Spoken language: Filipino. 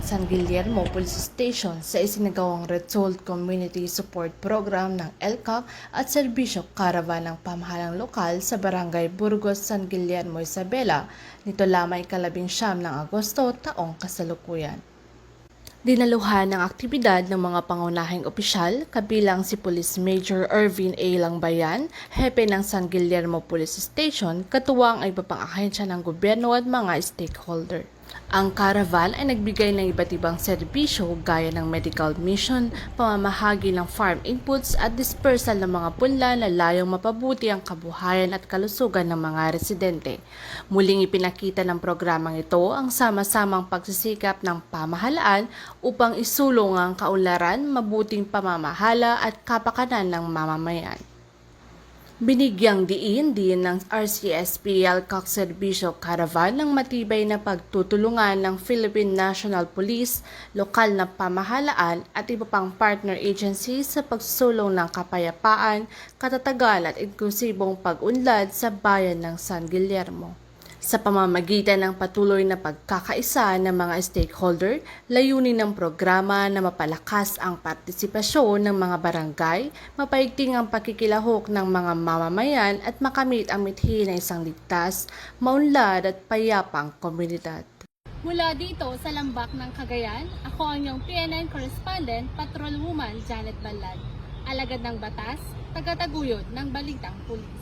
San Guillermo Police Station sa isinagawang Result Community Support Program ng LCAP at serbisyo caravan ng pamahalang lokal sa Barangay Burgos, San Guillermo, Isabela nito lamang ika-19 ng Agosto taong kasalukuyan. Dinaluhan ng aktibidad ng mga pangunahing opisyal kabilang si Police Major Ervin A. Langbayan, hepe ng San Guillermo Police Station, katuwang ay iba pang ahensya ng gobyerno at mga stakeholder. Ang caravan ay nagbigay ng iba't ibang serbisyo gaya ng medical mission, pamamahagi ng farm inputs at dispersal ng mga punla na layong mapabuti ang kabuhayan at kalusugan ng mga residente. Muling ipinakita ng programang ito ang sama-samang pagsisikap ng pamahalaan upang isulong ang kaunlaran, mabuting pamamahala at kapakanan ng mamamayan. Binigyang diin din ng RCSP LCAC Serbisyo Caravan ng matibay na pagtutulungan ng Philippine National Police, lokal na pamahalaan at iba pang partner agencies sa pagsulong ng kapayapaan, katatagan at inklusibong pag-unlad sa bayan ng San Guillermo. Sa pamamagitan ng patuloy na pagkakaisa ng mga stakeholder, layunin ng programa na mapalakas ang partisipasyon ng mga barangay, mapaigting ang pakikilahok ng mga mamamayan at makamit ang mithi na isang ligtas, maunlad at payapang komunidad. Mula dito sa Lambak ng Cagayan, ako ang iyong PNN correspondent, Patrolwoman Janet Balad, alagad ng batas, tagataguyod ng Balitang Pulis.